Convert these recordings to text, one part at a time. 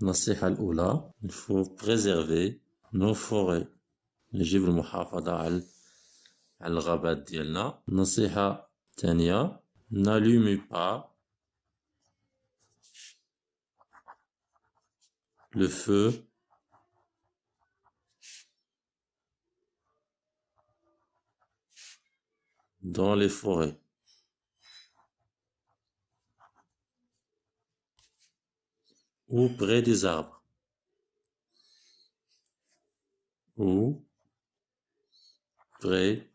النصيحة الأولى il faut préserver nos forêts. نجيب المحافظة على الغابات ديالنا. النصيحة الثانية n'allumez pas le feu dans les forêts. Ou près des arbres. Ou près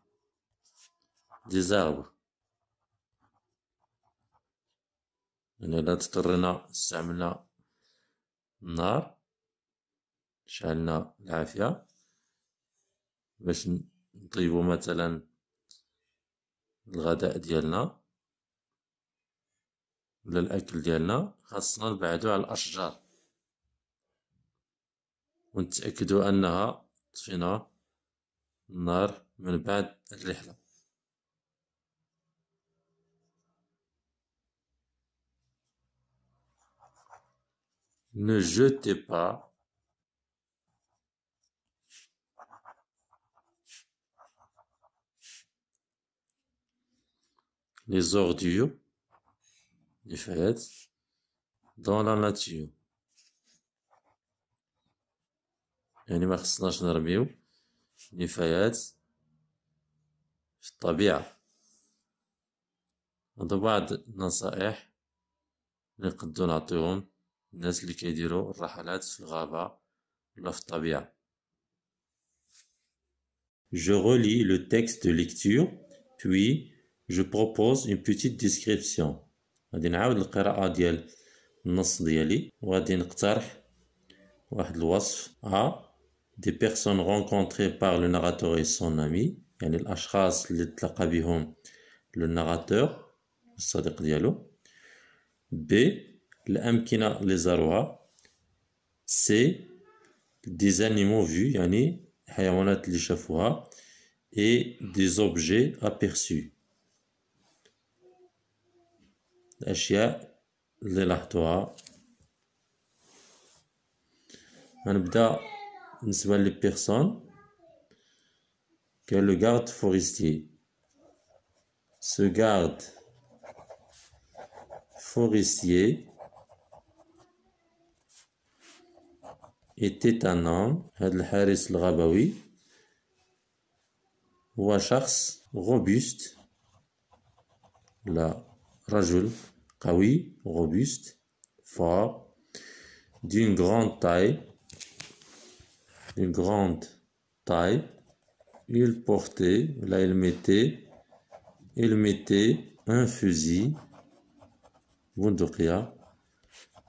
des arbres. يعني إذا اضطرينا استعملنا النار شعلنا العافية باش نطيبو مثلا الغداء ديالنا ولا الأكل ديالنا، خاصنا نبعدو على الأشجار ونتأكدو أنها طفينا النار من بعد الرحلة. Ne jetez pas les ordures du fait dans la nature. يعني ما خصناش نرميو نفايات في الطبيعة. هذا بعض النصائح اللي نقدو نعطيهم الناس اللي كيديروا الرحلات في الغابة ولا في الطبيعة. Je relis le texte de lecture puis je propose une petite description. غادي نعاود القراءة ديال النص ديالي وغادي نقترح واحد الوصف. A des personnes rencontrées par le narrateur et son ami، يعني الأشخاص اللي تلقى بهم le narrateur الصديق ديالو. B الأمكنة اللي زاروها. C des animaux vus يعني الحيوانات اللي شافوها. Et des objets aperçus الأشياء اللي لاحظوها. غنبدا بالنسبة لي بيرسون. كاين لو garde forestier. Ce garde forestier était un homme. هاد الحارس الغابوي هو شخص robuste لا رجل قوي robuste fort d'une grande taille il portait là il mettait un fusil بندقية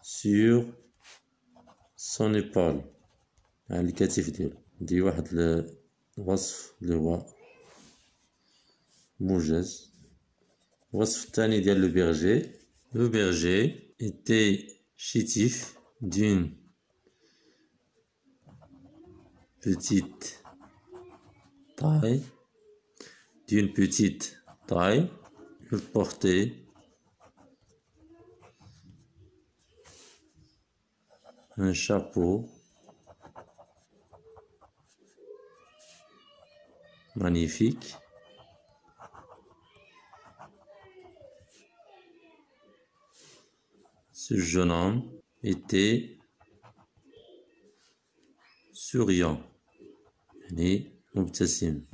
sur son épaule على الكتف ديالو. دي واحد الوصف اللي هو موجز. الوصف الثاني ديال لو بيرجي. لو بيرجي était chétif d'une petite taille il portait un chapeau magnifique. Ce jeune homme était souriant.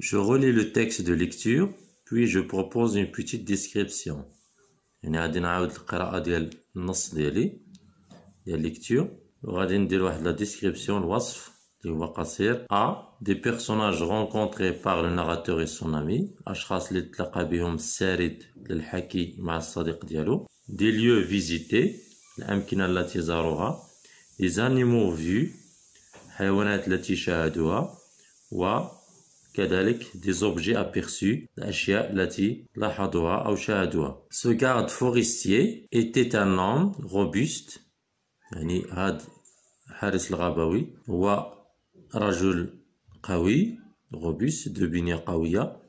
Je relis le texte de lecture puis je propose une petite description. يعني غادي نعاود القراءة ديال النص ديالي ديال lecture وغادي ندير واحد لا description الوصف اللي هو قصير. A des personnages rencontrés par le narrateur et son ami. أشخاص اللي تلاقى بهم السارد للحكي مع الصديق ديالو. Des lieux visités الأمكنة التي زاروها. Les animaux vus الحيوانات التي شاهدوها. وكذلك des objets aperçus الأشياء التي لاحظوها أو شاهدوها. Ce garde forestier était un homme robuste يعني هاد حارس الغابوي هو رجل قوي robuste de بنية قوية.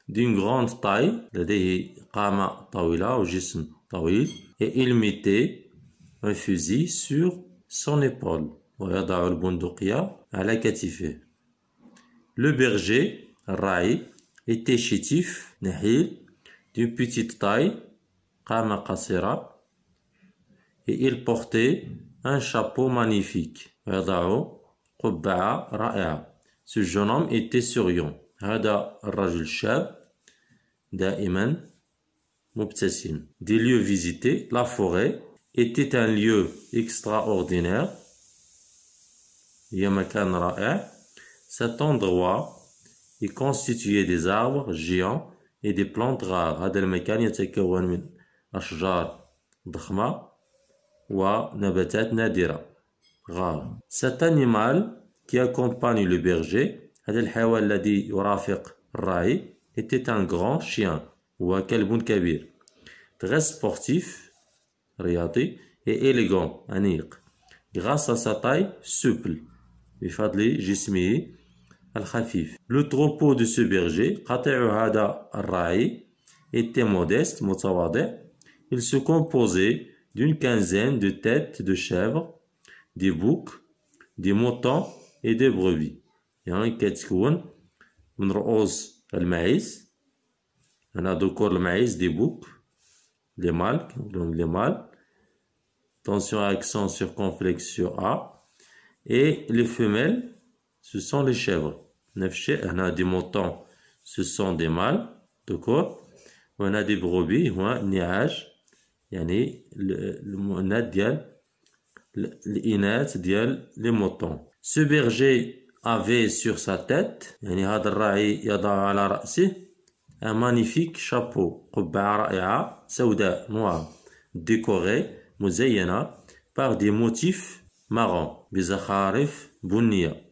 d'une grande taille لديه قامة طويلة أو جسم طويل. et il mettait un fusil sur son épaule ويضع البندقية على كتفه. Le berger الراعي était chétif نحيل d'une petite taille قامة قصيرة et il portait un chapeau magnifique ويضع قبعة رائعة. Ce jeune homme était souriant. هذا الرجل الشاب دائما مبتسم. Des lieux visités. La forêt était un lieu extraordinaire. هي مكان رائع. Cet endroit est constitué des arbres géants et des plantes rares. هذا المكان يتكون من أشجار ضخمة ونباتات نادرة. rare. Cet animal qui accompagne le berger, هذا الحيوان الذي يرافق الراعي, était un grand chien. هو كلب كبير. Très sportif, رياضي, et élégant, أنيق. Grâce à sa taille souple, بفضل جسمه الخفيف. Le troupeau de ce berger, قطيع هذا الراعي, était modeste, متواضع. Il se composait d'une quinzaine de têtes de chèvres, des boucs, des moutons et des brebis. يعني كتكون من رؤوس المعيز. هنا ذكور المعيز des boucs, les mâles, les mâles. Attention, accent circonflexe sur A. Et les femelles, ce sont les chèvres. هنا des moutons, ce sont des mâles, d'accord. وهنا des brebis, هو النعاج, يعني المؤنث ديال الإناث ديال les moutons. Ce berger avait sur sa tête, يعني هذا الراعي يضع على رأسه un magnifique chapeau, قبعة رائعة سوداء noire, décorée مزينة par des motifs marrons بزخارف بنية.